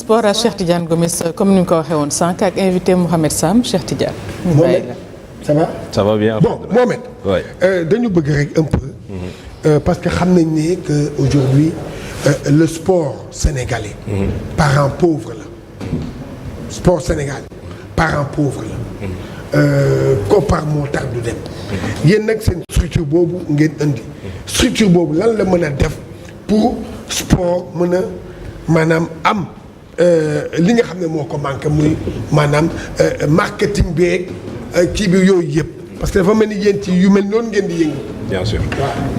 sport à Cheikh Tidiane Gomis comme ni ñu ko waxee woon sànq ak invité Mouhamed Sam Cheikh Tidiane. Mohamed ça va. ça va bien. Bon Mohamed. oui dañu bëgg rek un peu. Parce que xam nañ ne que aujourd'hui le sport sénégalais. parent pauvre la. sport sénégalais parent pauvre la. koppar moo tax du dem. yéen nag seen structure boobu ngeen indi. structure boobu lan la mën a def pour sport mën a maanaam am li nga xam ne moo ko manqué muy maanaam marketing beeg kii bi yooyu yëpp parce que dafa mel ni yéen ci yu mel noonu ngeen di yëngu. bien sûr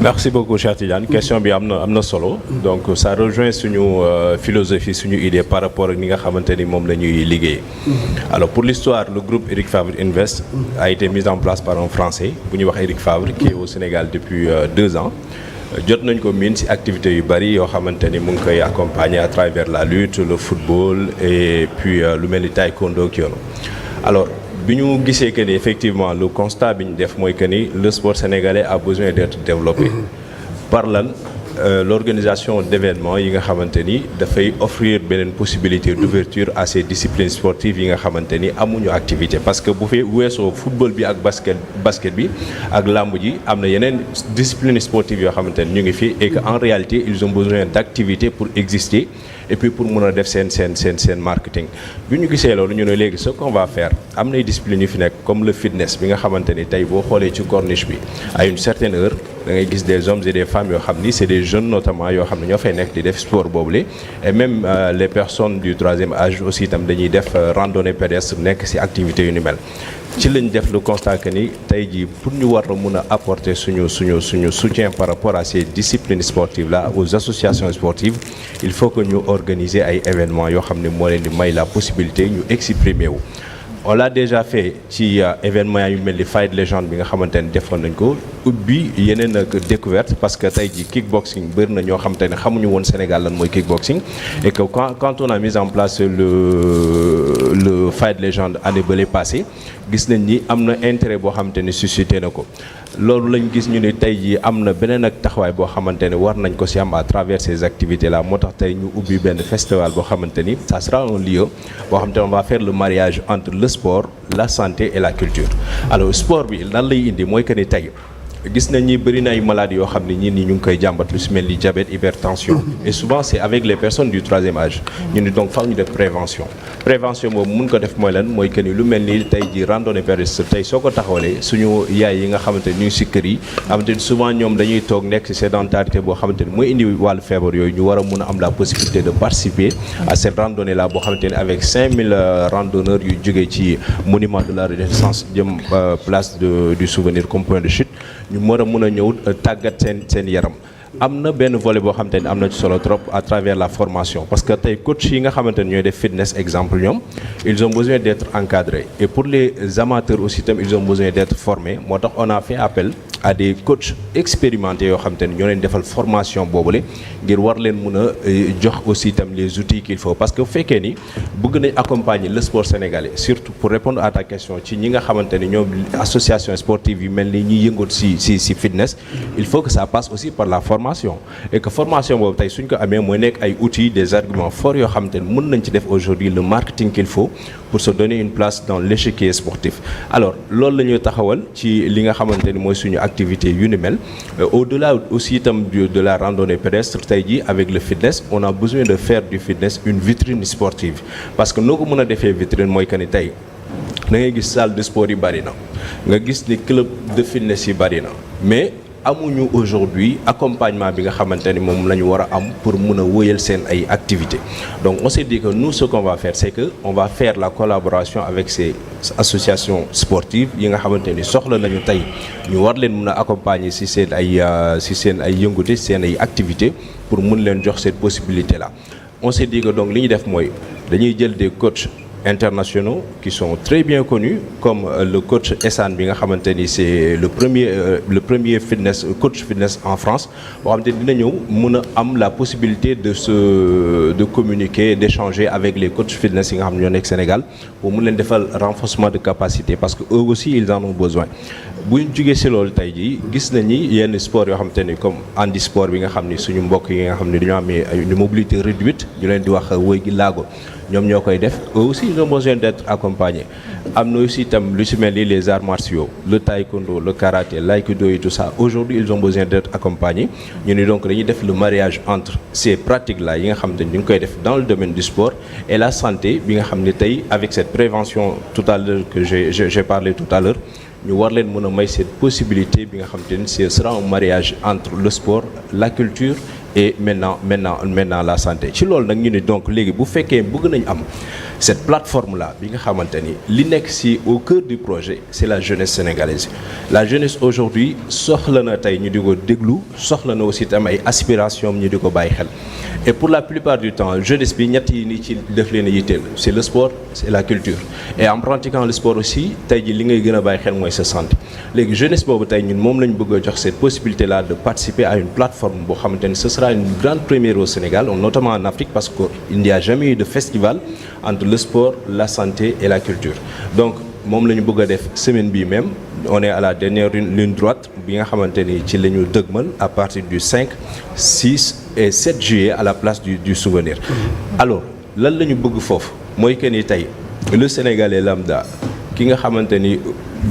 merci beaucoup Cheikh Tidiane question bi am na solo donc ça rejoint suñu philosophie suñu idée par rapport ak ni nga xamante ni moom la ñuy liggéey. Alors pour l'histoire le groupe Eric Favre Invest a été mis en place par un Français bu ñuy wax Eric Favre qui est au Sénégal depuis 2 ans. jot nañ ko miin ci activités yu bari yoo xamante ni mu ngi koy accompagner à travers la lutte le football et puis lu mel ni taekwondo ak yoonu alors bi ñu gisee que ni effectivement le constat bi ñu def mooy que ni le sport sénégalais a besoin d'être développé par lan l'organisation d'événements yi nga xamante ni dafay offrir beneen possibilité d'ouverture à ces disciplines sportives yi nga xamante ni amuñu activité parce que bu fee weesoo football bi ak basket bi ak làmb ji am na yeneen disciplines sportives yoo xamante ni ñu ngi fi et que en réalité ils ont besoin d'activités pour exister et puis pour mën a def seen marketing bi ñu gisee loolu ñu ne léegi ce qu'on va faire am nay disciplines yu fi nekk comme le fitness bi nga xamante ni tey boo xoolee ci corniche bi à une certaine heure da ngay gis des hommes et des femmes yoo xam ni c'est des jeunes notamment yoo xam ne ñoo fay nekk di def sport boobule et même les personnes du 3e âge aussi itam dañuy def randonnée pédestre nekk ci activités yu ni mel ci lañ def le constat que ni tey jii pour ñu war a mun a apporter suñu soutien par rapport à ces disciplines sportives là aux associations sportives il faut que ñu organiser ay événements yoo xam ne moo leen di may la possibilité ñu exprimer wu. On l'a déjà fait ci événement yu mel ni Fight Legend bi nga xamante ne defoon nañ ko ubbi yeneen ak découverte parce que tey jii kickboxing bëri na ñoo xamante ne xamuñu woon Sénégal lan mooy kickboxing et que quand on a mis en place le Fight Legend année bële passée gis nañ ni am na intérêt boo xamante ne suscité na ko loolu lañ gis ñu ne tey jii am na beneen ak taxawaay boo xamante ne war nañ ko ci am à travers ces activités là moo tax tey ñu ubbi benn festival boo xamante ni ça sera un lieu boo xamante ne on va faire le mariage entre le sport la santé et la culture alors sport bi lan lay indi mooy que ni tey gis nañ ni bëri na ay maladies yoo xam ne ñii nii ñu ngi koy jàmbat lu si mel ni diabète hypertension et souvent c'est avec les personnes du 3e âge ñu ni donc faaw ñu def prévention boobu mun ko def mooy lan mooy que ni lu mel ni tey ji randonnée pédestre tey soo ko taxawalee suñu yaay yi nga xamante ni ñu ngi si kër yi xamante ni souvent ñoom dañuy toog nekk si sédentarité boo xamante ni mooy indi wàllu feebar yooyu ñu war a mun a am la possibilité de participer à cette randonnée là boo xamante ni avec 5000 randonneurs yu jógee ci monument de la Renaissance jëm place du souvenir comme point de chute ñu mën a mën a ñëw tàggat seen yaram am na benn volet boo xamante ni am na ci solo trop à travers la formation parce que tey coach yi nga xamante ni ñooy def fitness exemple ñoom ils ont besoin d'être encadrés et pour les amateurs aussi itam ils ont besoin d'être formés moo tax on a fait appel à des coachs expérimentés yoo xamante ni ñoo leen defal formation boobule ngir war leen mën a jox aussi itam les outils qu'il faut parce que bu fekkee ni bëgg nañ accompagner le sport sénégalais surtout pour répondre à ta question ci ñi nga xamante ni ñoom association sportive yi mel ni ñuy yëngoot ci fitness il faut que ça passe aussi par la formation et que formation boobu tey suñ ko amee mooy nekk ay outils des arguments forts yoo xamante ni mën nañ ci def aujourd'hui le marketing qu'il faut pour se donner une place dans l'échiquier sportif alors loolu la ñuy taxawal ci li nga xamante ni mooy suñu activité yu ni mel au-delà aussi itam de la randonnée pédestre tey jii avec le fitness on a besoin de faire du fitness une vitrine sportive parce que noo ko mën a defee vitrine mooy que ni tey da ngay gis salle de sport yi bari na nga gis ni club de fitness yi bari na mais amuñu aujourd'hui accompagnement bi nga xamante ni moom la ñu war a am pour mun a wëyal seen ay activités donc on s'est dit que nous ce qu'on va faire c'est que on va faire la collaboration avec ces associations sportives yi nga xamante ni soxla nañu tey ñu war leen mun a accompagner ci seen ay yëngute seen ay activités pour mun leen jox cette possibilité là on s'est dit que donc li ñu def mooy dañuy jël des coachs internationaux qui sont très bien connus comme le coach Essane bi nga xamante ni c'est le premier coach fitness en France boo xamante ni dina ñëw mën a am la possibilité de communiquer d'échanger avec les coachs fitness yi nga xam ne ñoo nekk Sénégal pour mun leen defal renforcement de capacité parce que eux aussi ils en ont besoin bu ñu jugee si loolu tey jii gis nañ ni yenn sport yoo xamante ni comme handisport bi nga xam ni suñu mbokk yi nga xam ne dañoo amee une mobilité réduite ñu leen di wax woy gi laago ñoom ñoo koy def aussi ils ont besoin d'être accompagnés am na aussi itam lu si mel ni les arts martiaux le taekwondo le karaté l'aïkido et tout ça aujourd'hui ils ont besoin d'être accompagnés ñu ni donc dañuy def le mariage entre ces pratiques là yi nga xam ne ñu ngi koy def dans le domaine du sport et la santé bi nga xam ne tey avec cette prévention tout à l'heure que j'ai parlé tout à l'heure ñu war leen mën a may cette possibilité bi nga xam te ni ce sera un mariage entre le sport la culture et maintenant la santé ci loolu nag ñu ne donc léegi bu fekkee bëgg nañ am cette plateforme là bi nga xamante ni li nekk ci au cœur du projet c'est la jeunesse sénégalaise la jeunesse aujourd'hui soxla na tey ñu di ko déglu soxla na aussi tam ay aspirations ñu di ko bàyyi xel et pour la plupart du temps jeunesse bi ñett yi ni ci def leen a yitteel c'est le sport c'est la culture et en pratiquant le sport aussi tey ji li ngay gën a bàyyi xel mooy sa santé léegi jeunesse boobu tey ñun moom lañ bëgg a jox cette possibilité là de participer à une plateforme boo xamante ni ce sera une grande première au Sénégal notamment en Afrique parce qu'il n'y a jamais eu de festival entre le sport la santé et la culture donc moom la ñu bëgg a def semaine bii même on est à la dernière ligne droite bi nga xamante ni ci la ñu dëgmal à partir du 5 6 et 7 juillet à la place du souvenir alors lan la ñu bëgg foofu mooy que ni tey le Sénégalais lambda ki nga xamante ni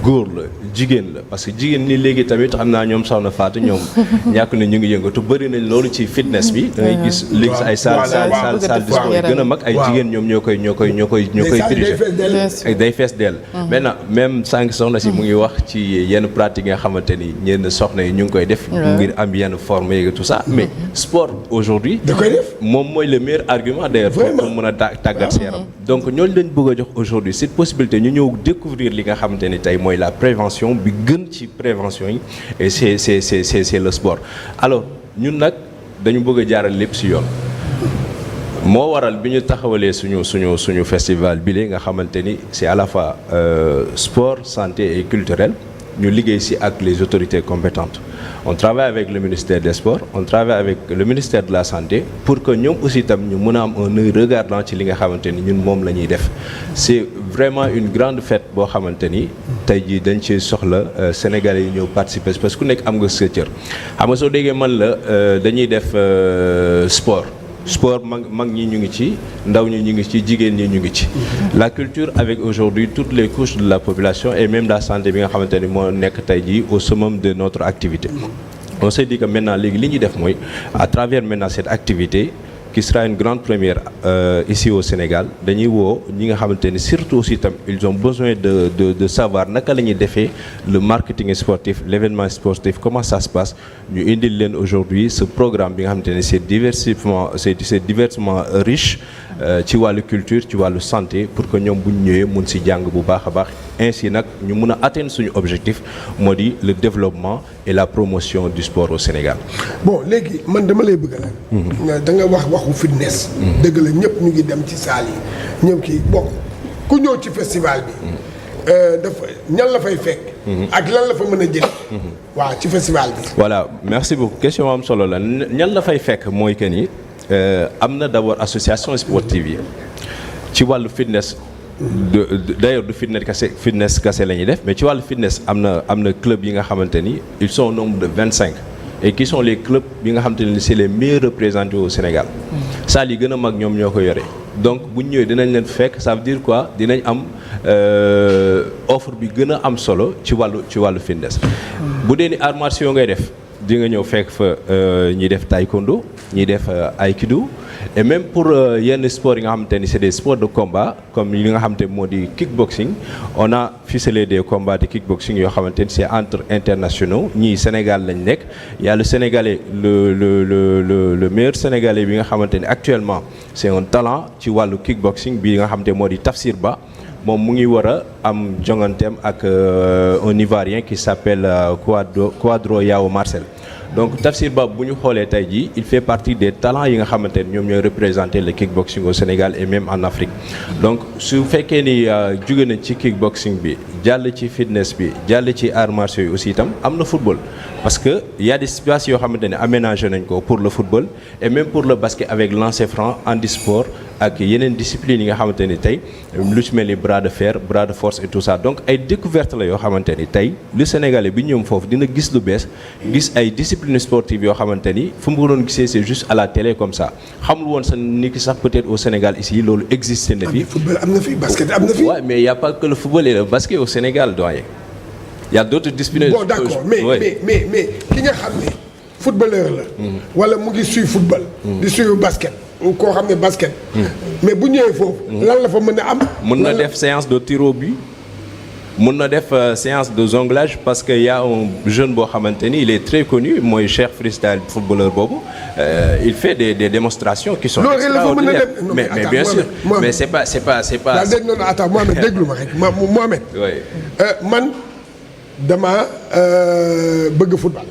góor la jigéen la parce que jigéen ñi léegi tamit xam naa ñoom soxna Fatou ñoom ñàkk na ñu ngi yëngatu bëri nañ loolu ci fitness bi da ngay gis léegi ay salle de sport yi gën a mag ay jigéen ñoom ñoo koy diriger day fees dell maintenant même sànq soxna si mu ngi wax ci yenn pratique nga xamante ni ñenn soxna yi ñu ngi koy def ngir am yenn forme yeeg tout ça mais sport aujourd'hui da koy def moom mooy le meilleur argument d'ailleurs pour mën a tàggat sa yaram donc ñooñu lañ bëgg a jox aujourd'hui cette possibilité ñu ñëw découvrir li nga xamante ni tey mooy la prévention bi gën ci prévention yi et c'est le sport alors ñun nag dañu bëgg a jaaral lépp ci yoon moo waral bi ñu taxawalee suñu festival bi nga xamante ni c'est à la fois sport santé et culturel ñu liggéey ci ak les autorités compétentes on travaille avec le ministère des sports on travaille avec le ministère de la santé pour que ñoom aussi tam ñu mën a am un œil regardant ci li nga xamante ni ñun moom la ñuy def c'est vraiment une grande fête boo xamante ni tey jii dañ ci soxla Sénégalais yi ñëw participer parce que ku nekk am nga sa cër xam nga soo déggee man la dañuy def sport mag ñi ñu ngi ci ndaw ñi ñu ngi ci jigéen ñi ñu ngi ci la culture avec aujourd'hui toutes les couches de la population et même la santé bi nga xamante ni moo nekk tey jii au summum de notre activité on s'est dit que maintenant léegi li ñuy def mooy à travers maintenant cette activité qui sera une grande première ici au Sénégal dañuy woo ñi nga xamante ni surtout aussi itam ils ont besoin de savoir naka la ñuy defee le marketing sportif l'événement sportif comment ça se passe ñu indil leen aujourd'hui ce programme bi nga xamante ni c'est diversement riche ci wàllu culture ci wàllu santé pour que ñoom bu ñu ñëwee mun si jàng bu baax a baax ainsi nag ñu mun a atteindre suñu objectif moo di le développement et la promotion du sport au Sénégal. bon léegi man dama lay bëgg la da nga waxu fitness. dëgg la ñëpp ñu ngi dem ci salle yi ñëpp kii bokk ku ñëw ci festival bi dafa ñan la fay fekk. ak lan la fa mën a jël. waaw ci festival bi. voilà merci beaucoup question am solo la ñan la fay fekk mooy que ni am na d'abord association sportive yi ci wàllu fitness. d'ailleurs du fitness kase la ñuy def mais ci wàllu fitness am na club yi nga xamante ni ils sont au nombre de 25 et qui sont les clubs yi nga xamante ni c'est les meilleurs représentés au Sénégal salle yi gën a mag ñoom ñoo ko yore donc bu ñu ñëwee dinañ leen fekk ça veut dire quoi dinañ am offre bi gën a am solo ci wàllu fitness bu dee ni arts martiaux ngay def di nga ñëw fekk fa ñiy def taekwondo ñiy def aikido et même pour yenn sports yi nga xamante ni c'est des sports de combat comme li nga xamante moo di kickboxing on a ficelé des combats de kickboxing yoo xamante ni c'est entre internationaux ñii Sénégal lañ nekk y a le Sénégalais le meilleur Sénégalais bi nga xamante ni actuellement c'est un talent ci wàllu kickboxing bi nga xamante moo di Tafsir Ba moom mu ngi war a am jonganteem ak un Ivoirien qui s'appelle Quadro Yao Marcel donc Tafsir Ba bu ñu xoolee tey jii il fait partie des talents yi nga xamante ne ñoom ñooy représenter le kickboxing au Sénégal et même en Afrique donc su fekkee ni jóge nañ ci kickboxing bi jàll ci fitness bi jàll ci arts martiaux yi aussi itam am na football parce que y a des espaces yoo xamante ne aménagé nañ ko pour le football et même pour le basket avec lancer franc handisport ak yeneen discipline yi nga xamante ni tey lu ci mel ni bras de fer bras de force et tout ça donc ay découverte la yoo xamante ni tey lu Sénégalais bi ñoom foofu dina gis lu bees gis ay disciplines sportives yoo xamante ni fu mu ko doon gisee c'est juste à la télé comme ça xamul woon sa ni ki sax peut-être au Sénégal ici loolu existé na fi. football am na fi basket am na fi. Ouais, mais il y a pas que le football et le basket au Sénégal doyen. Il y a d'autres disciplines. Bon d'accord mais ki nga xam ne footballeur la. wala mu ngi suivre football. di suivre basket. koo xam ne basket. mais bu ñëwee foofu. lan la fa mën a am. mën na def séance de tir au but. mën na def séance de jonglage parce que y a un jeune boo xamante ni il est très connu mooy Cheikh Freestyle footballeur boobu il fait des démonstrations qui sont extraordinaires mais bien sûr mais c'est pas non attends Mohamed déglu ma rek Mohamed man dama bëgg football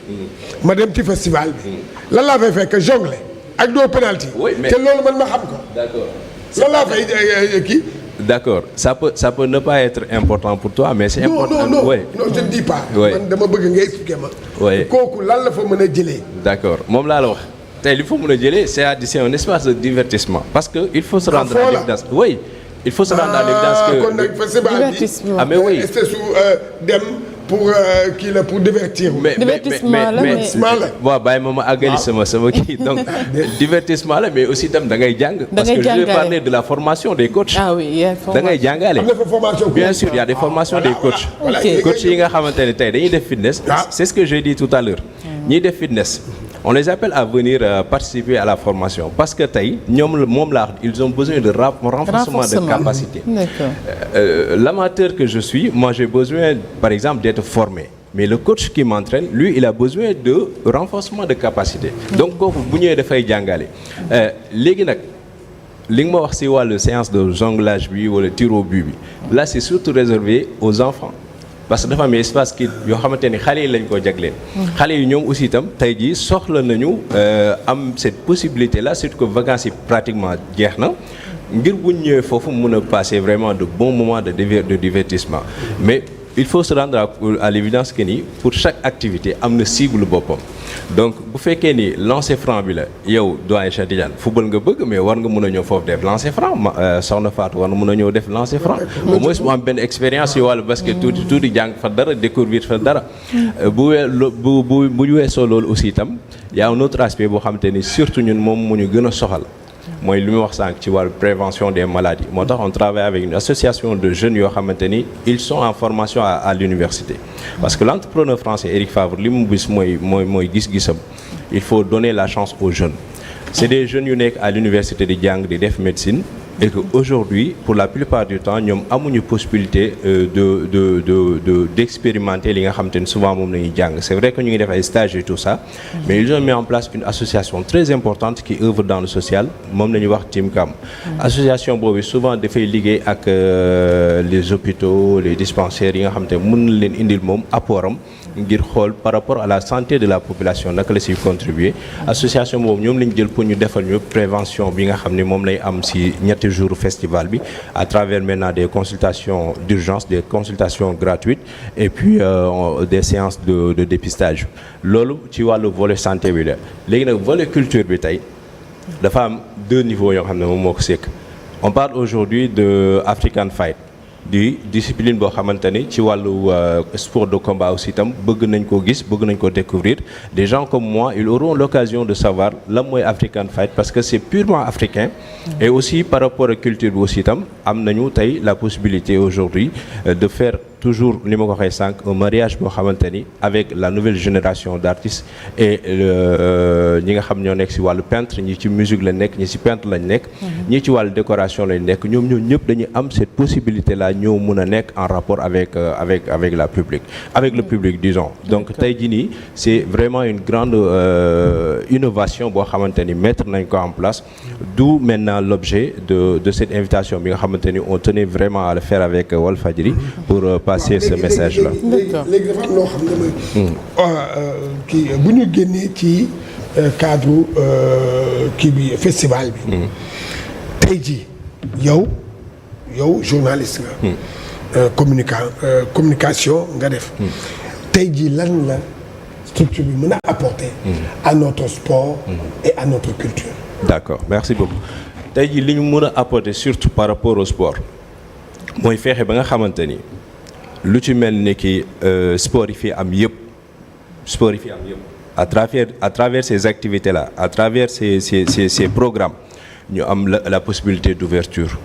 ma dem ci festival bi lan laa fay fekk jonglé ak doo penalty te loolu man ma xam ko d'accord lan laa fay kii. D'accord, ça peut ne pas être important pour toi mais c'est important. Non, ouais. non, je ne dis pas. man dama bëgg nga expliquer ma. kooku lan la fa mën a jëlee. D'accord moom laa la wax tey li fa mën a jëlee c'est un espace de divertissement parce que il faut se rendre à l'évidence. Oui, il faut se rendre à l'évidence que. kon nag festival bi. Ah mais oui. dem pour kii la pour divertir. divertissement la waaw bàyyi ma àggali sama kii donc divertissement la mais aussi itam da ngay jàng. parce que je vais parler de la formation des coachs. Ah oui, da ngay jàngale. am na fa formation. Bien sûr il y a des formations des coachs. coachs yi nga xamante ne tey dañuy def fitness. c'est ce que j'ai dit tout à l'heure ñiy def fitness. On les appelle à venir participer à la formation parce que tey ñoom moom laa ils ont besoin de renforcement de capacité. L'amateur que je suis moi j'ai besoin par exemple d'être formé mais le coach qui m'entraîne lui il a besoin de renforcement de capacité. Donc kooku bu ñëwee dafay jàngale léegi nag li nga ma wax ci wàllu séance de jonglage bi wala tir au but bi là c'est surtout réservé aux enfants. parce que dafa am espace kii yoo xamante ni xale yi lañ ko jagleel. xale yi ñoom aussi itam tey jii soxla nañu am cette possibilité là surtout que vacances yi pratiquement jeex na ngir bu ñu ñëwee foofu mën a passer vraiment de bons moments de divertissement mais il faut se rendre à l'évidence que ni pour chaque activité am na cible boppam donc bu fekkee ni lancer franc bi la yow doyen Cheikh Tidiane football nga bëgg mais war nga mën a ñëw foofu def lancer franc soxna Fatou war na mën a ñëw def lancer franc au moins mu am benn expérience yu wàllu basket tuuti jàng fa dara découvrir fa dara bu weesoo loolu aussi itam y a un autre aspect boo xamante ni surtout ñun moom mu ñu gën a soxal mooy li mu wax sànq ci wàllu prévention des maladies moo tax on travaille avec une association de jeunes yoo xamante ni ils sont en formation à l'université parce que l'entrepreneur français Eric Favre li mu gis mooy gis-gisam il faut donner la chance aux jeunes c'est des jeunes yu nekk à l'université di jàng di def médecine et que aujourd'hui pour la plupart du temps ñoom amuñu possibilité d'expérimenter li nga xamante ni souvent moom la ñuy jàng c'est vrai que ñu ngi def ay stages et tout ça mais ils ont mis en place une association très importante qui œuvre dans le social moom la ñuy wax Timcam association boobu souvent dafay liggéey ak les hôpitaux les dispensaires yi nga xamante ne mën na leen indil moom apportam ngir xool par rapport à la santé de la population naka la siy contribuer association boobu ñoom lañ jël pour ñu defal ñu prévention bi nga xam ne moom lay am si ñetti jours festival bi à travers maintenant des consultations d'urgence des consultations gratuites et puis des séances de dépistage loolu ci wàllu volet santé bi la léegi nag volet culture bi tey dafa am deux niveaux yoo xam ne moom moo ko sekk on parle aujourd'hui de African Fight di discipline boo xamante ni ci wàllu sport de combat aussi itam bëgg nañ koo gis bëgg nañ ko découvrir des gens comme moi ils auront l'occasion de savoir lan mooy African Fight parce que c'est purement africain et aussi par rapport à culture bi aussi itam am nañu tey la possibilité aujourd'hui de faire toujours li ma ko waxee sànq un mariage boo xamante ni avec la nouvelle génération d'artistes et ñi nga xam ñoo nekk ci wàllu peintre ñi ci musique lañ nekk ñi ci peintre lañ nekk ñi ci wàllu décoration lañ nekk ñoom ñëpp dañuy am cette possibilité là ñoo mën a nekk en rapport avec le public disons donc tey jii nii c'est vraiment une grande innovation boo xamante ni mettre nañ ko en place d'où maintenant l'objet de cette invitation bi nga xamante ni on tenait vraiment à le faire avec Walfadjri pour passer ce message là. léegi dafa am loo xam ne mooy kii bu ñu génnee ci cadre kii bi festival bi. tey jii yow journaliste nga. communication nga def. tey jii lan la structure bi mën a apporter. à notre sport. et à notre culture. D'accord merci beaucoup. tey jii li ñu mën a apporter surtout par rapport au sport mooy feexe ba nga xamante ni lu ci mel ni ki sport yi fi am yëpp à travers ces activités là à travers ces programmes ñu am la possibilité d'ouverture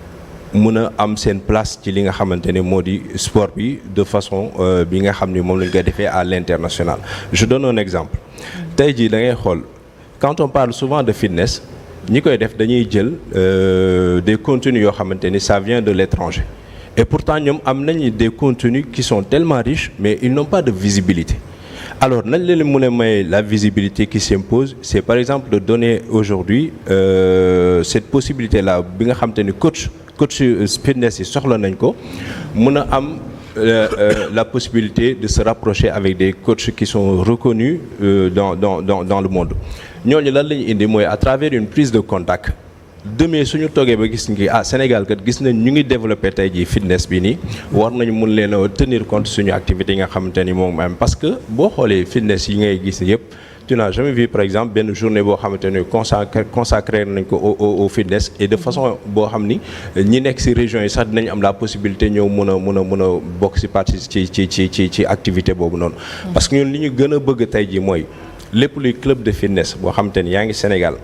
mën a am seen place ci li nga xamante ne moo di sport bi de façon bi nga xam ni moom lañ koy defee à l'international. Je donne un exemple tey jii da ngay xool quand on parle souvent de fitness ñi koy def dañuy jël des contenus yoo xamante ni ça vient de l'étranger et pourtant ñoom am nañu des contenus qui sont tellement riches mais ils n'ont pas de visibilité. Alors nañ leen mën a may la visibilité qui s'impose c'est par exemple de donner aujourd'hui cette possibilité là bi nga xamante ni coach fitness yi soxla nañ ko mën a am la possibilité de se rapprocher avec des coachs qui sont reconnus dans le monde ñooñu lan la ñu indi mooy à travers une prise de contact demee suñu toogee ba gis ngi Sénégal kat gis nañ ñu ngi développé tey jii fitness bi nii war nañu mun leen a tenir compte suñu activité yi nga xamante ni moom am parce que boo xoolee fitness yi ngay gis yëpp tu n'as jamais vu par exemple benn journée boo xamante ni consacré nañ ko au fitness et de façon boo xam ni ñi nekk ci régions yi sax dinañ am la possibilité ñëw mën a bokk ci partie ci activité boobu noonu. Parce que ñun li ñu gën a bëgg tey jii mooy lépp luy club de fitness boo xamante ni yaa ngi Sénégal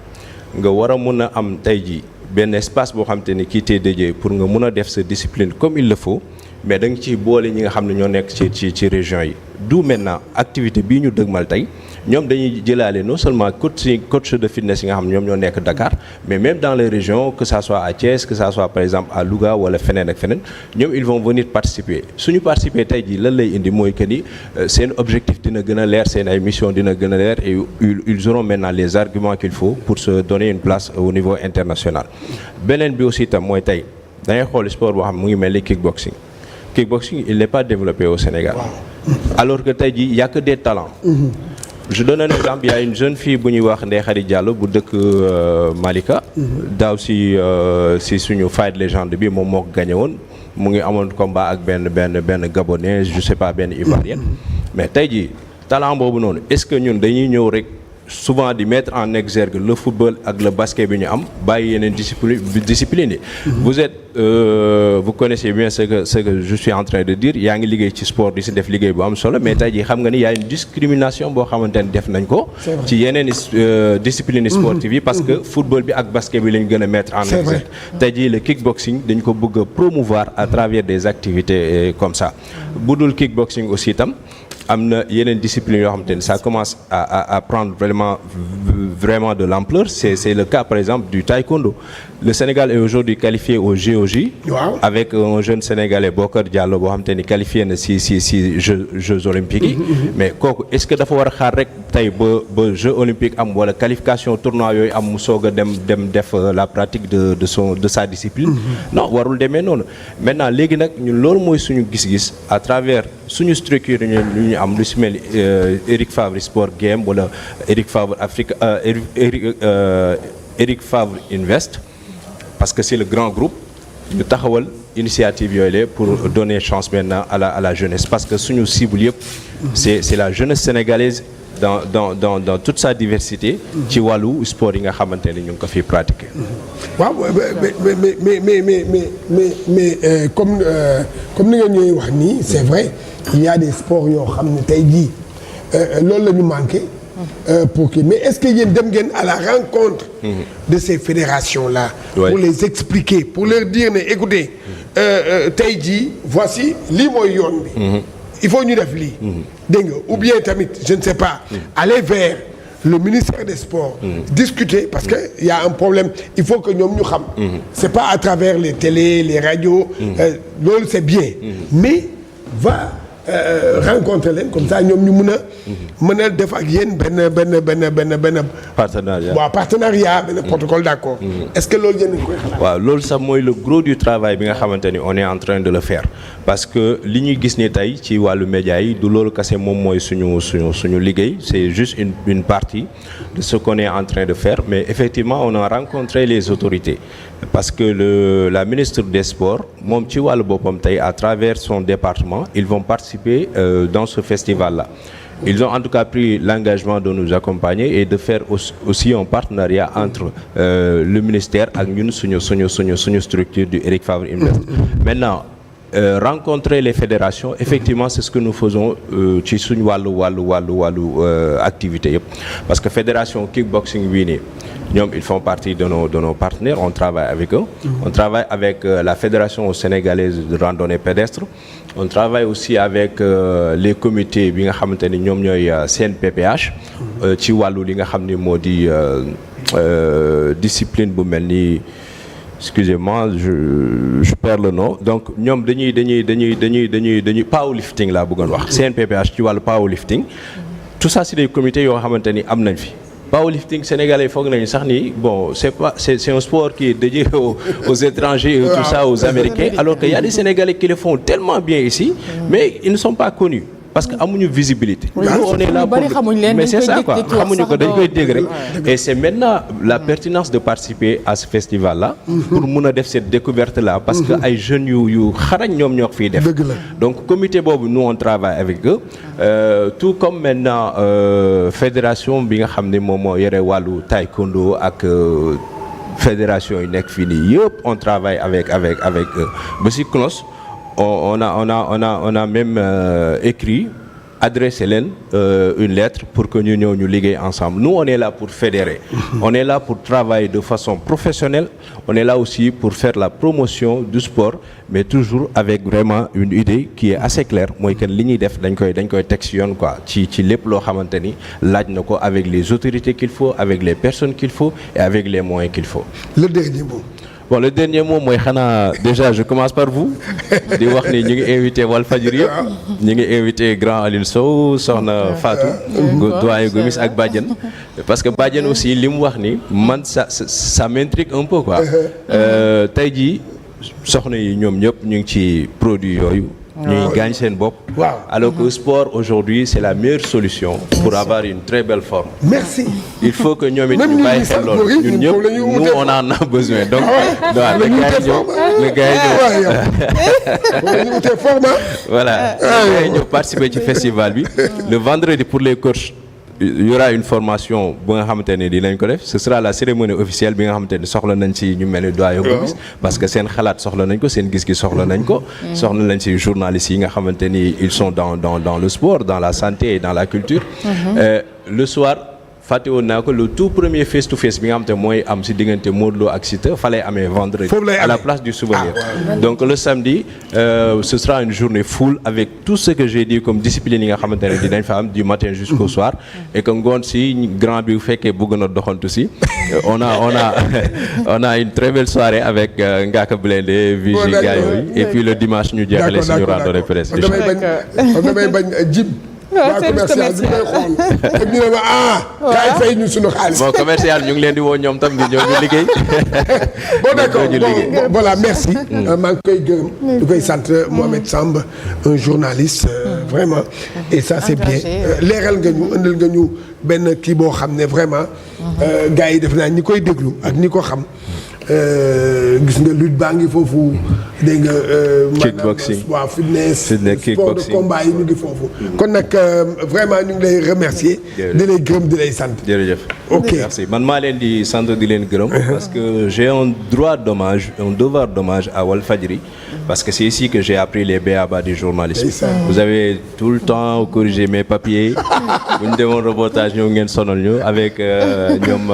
nga war a mën a am tey jii benn espace boo xamante ni kii t'est dédié pour nga mën a def sa discipline comme il le faut mais da nga ciy boole ñi nga xam ne ñoo nekk ci région yi. D'où maintenant activité bii ñu dëgmal tey ñoom dañuy jëlaale non seulement coach de fitness yi nga xam ne ñoom ñoo nekk Dakar mais même dans les régions que ça soit à Thiès que ça soit par exemple à Louga wala feneen ak feneen ñoom ils vont venir participer suñu participer tey jii lan lay indi mooy que ni seen objectif dina gën a leer seen ay mission dina gën a leer et ils auront maintenant les arguments qu'il faut pour se donner une place au niveau international. Beneen bi aussi itam mooy tey da ngay xool sport boo xam mu ngi mel ni kickboxing il n'est pas développé au Sénégal. Alors que tey jii y a que des talents. Je donne un exemple, il y a une jeune fille bu ñuy wax Ndeye Khady Diallo bu dëkk Malika. daaw si suñu fight légende bi moom moo ko gagné woon mu ngi amoon combat ak benn Gabonais je sais pas benn Ivoirien. Mais tey jii talent boobu noonu est-ce que ñun dañuy ñëw rek souvent di mettre en exergue le football ak le basket bi ñu am bàyyi yeneen discipline yi. Vous connaissez bien ce que je suis en train de dire yaa ngi liggéey ci sport di si def liggéey bu am solo mais tey jii xam nga ni y a une discrimination boo xamante ni def nañ ko. ci yeneen discipline sportive yi parce que football bi ak basket bi lañ gën a mettre en exergue. tey jii le kickboxing dañ ko bëgg a promouvoir à travers des activités comme ça bu dul kickboxing aussi itam. am na yeneen discipline yoo xamante ni ça commence à prendre vraiment de l'ampleur c'est le cas par exemple du taekwondo. Le Sénégal est aujourd'hui qualifié au JOJ. Wow. Avec un jeune Sénégalais Bokar Diallo boo xamante ni qualifié na si Jeux olympiques yi. Mais kooku est-ce que dafa war a xaar rek tey ba Jeux olympiques am wala qualification tournoi yooyu am mu soog a dem def la pratique de sa discipline. Non warul demee noonu. Maintenant léegi nag ñun loolu mooy suñu gis-gis à travers suñu structure ñu am lu si mel Eric Favre Sport Game wala Eric Favre Afrique Eric Favre Invest. Parce que c'est le grand groupe ñu taxawal initiative yooyu la pour donner chance maintenant à la jeunesse parce que suñu cible yëpp c'est la jeunesse sénégalaise dans toute sa diversité ci wàllu sport yi nga xamante ne ñu ngi ko fiy pratiquer. waaw mais comme ni nga ñuy wax nii c'est vrai il y a des sports yoo xam ne tey jii loolu la ñu manqué. Pour que mais est-ce que yéen dem ngeen à la rencontre de ces fédérations-là pour les expliquer pour leur dire ne écoutez tey jii voici lii mooy yoon bi il faut ñu def lii dégg nga ou bien tamit je ne sais pas aller vers le ministère des Sports discuter parce que il y a un problème il faut que ñoom ñu xam c'est pas à travers les télés les radios loolu c'est bien mais va rencontrer leen comme ça ñoom ñu mën a def ak yéen benn partenariat waaw partenariat benn protocole d'accord. Est-ce que loolu yéen a ngi koy xalaat. waaw loolu sax mooy le gros du travail bi nga xamante ni on est en train de le faire parce que li ñuy gis ni tey ci wàllu média yi du loolu kese moom mooy suñu liggéey c'est juste une partie de ce qu'on est en train de faire mais effectivement on a rencontré les autorités parce que la ministre des Sports moom ci wàllu boppam tey à travers son département ils vont participer dans ce festival-là. Ils ont en tout cas pris l'engagement de nous accompagner et de faire aussi un partenariat entre le ministère ak ñun suñu structure du Eric Favre Invest. Maintenant rencontrer les fédérations, effectivement c'est ce que nous faisons ci suñu wàllu activité yëpp parce que fédération kickboxing bii nii ñoom ils font partie de nos partenaires, on travaille avec eux. On travaille avec la fédération sénégalaise de randonnée pédestre. On travaille aussi avec les comités bi nga xamante ni ñoom ñooy CNPPH ci wàllu li nga xam ni moo di discipline bu mel ni excusez-moi je perds le nom donc ñoom dañuy powerlifting laa bëggoon wax CNPPH ci wàllu powerlifting tout ça c'est des comités yoo xamante ni am nañ fi. Powerlifting sénégalais foog nañu sax ni bon c'est un sport qui est dédié aux étrangers et tout ça aux Américains alors qu'il y a des Sénégalais qui le font tellement bien ici mais ils ne sont pas connus parce que amuñu visibilité. Oui, on est là pour mais c'est ça quoi xamuñu ko dañ koy dégg rek et c'est maintenant la pertinence de participer à ce festival là pour mun a def cette découverte là parce que ay jeunes yu xarañ ñoom ñoo ko fiy def donc comité boobu nous on travaille avec eux tout comme maintenant fédération bi nga xam ne moom moo yore wàllu taekwondo ak fédération yi nekk fii nii yëpp on travaille avec eux ba si CNOS on a même écrit adressé leen une lettre pour que ñu ñëw ñu liggéey ensemble. Nous on est là pour fédérer. On est là pour travailler de façon professionnelle. On est là aussi pour faire la promotion du sport mais toujours avec vraiment une idée qui est assez claire mooy que li ñuy def dañ koy teg ci yoon quoi ci lépp loo xamante ni laaj na ko avec les autorités qu'il faut avec les personnes qu'il faut et avec les moyens qu'il faut. Le dernier mot. Bon le dernier mot mooy xanaa déjà je commence par vous di wax ni ñu ngi invité Walfadjri yëpp ñu ngi invité grand Alioune Sow soxna Fatou doyen Gomis ak Badiane parce que Badiane aussi li mu wax ni man ça m'intrigue un peu quoi tey jii soxna yi ñoom ñëpp ñu ngi ci produit yooyu ñuy gaañ seen bopp alors que le sport aujourd'hui c'est la meilleure solution pour avoir une très belle forme. Merci. Il faut que ñoom it ñu bàyyi xel loolu ñun ñëpp nous on en a besoin donc le gars yi ñëw voilà le gars yi ñëw participer ci festival bi le vendredi pour les coachs il y aura une formation bu nga xamante ne dinañ ko def ce sera la cérémonie officielle bi nga xamante ne soxla nañ ci ñu mel ni doyen Gomis parce que seen xalaat soxla nañ ko seen gis-gis soxla nañ ko soxla nañ ci journalistes yi nga xamante ni ils sont dans le sport dans la santé et dans la culture le soir fàtte woon naa ko le tout premier face to face bi nga xamante mooy am si diggante Modou Lo ak Siteu fa lay amee vendredi à la place du Souvenir donc le samedi ce sera une journée full avec tout ce que j'ai dit comme discipline yi nga xamante ne dinañ fa am du matin jusqu'au soir et que ngoon si grand bi bu fekkee bëgg na doxantu si on a une très belle soirée avec Ngaka Blindé Vigie gars yooyu et puis le dimanche ñu jeexale suñu randonnée presse damay bañ Jim waaw commercial bi may xool ak ñu ne ma kaay fay ñu suñu xaalis. Bon commercial ñu ngi leen di woo ñoom tam di ñëw ñu liggéey. Bon d'accord bon voilà merci. maa ngi koy gërëm di koy sant Mohamed Samb un journaliste vraiment et ça c'est bien leeral nga ñu indil nga ñu benn kii boo xam ne vraiment gars yi def naa ñi koy déglu ak ñi ko xam gis nga lutte baa ngi foofu dégg nga. kickboxing waaw fitness sport de combat yi ñu ngi foofu. kon nag vraiment ñu ngi lay remercier. di lay gërëm di lay sant. jërëjëf. ok merci man maa leen di sant di leen gërëm. parce que j'ai un devoir d'hommage à Walfadjri. parce que c'est ici que j'ai appris les b.a.-ba du journalisme. vous avez tout le temps corrigé mes papiers. bu ñu demoon reportage ñëw ngeen sonal ñu avec ñoom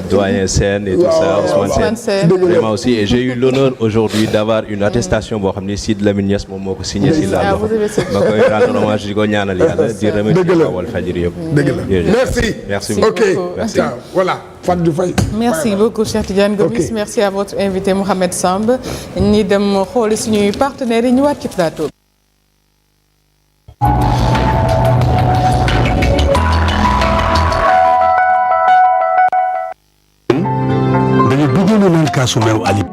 doyen Sène et tout ça. Ousmane Sène vraiment aussi et j'ai eu l'honneur aujourd'hui d'avoir une attestation boo xam ne Sidy Lamine Niass moom moo ko signé si la loxo ma koy rendre hommage di ko ñaanal yàlla di remercier waa Walfadjri yëpp. dëgg la merci beaucoup. ok voilà Fatou Faye. merci beaucoup Cheikh Tidiane Gomis merci à votre invité Mohamed Samb ñi dem xooli suñuy partenaires yi ñëwaat ci plateau. kaasu meew Ali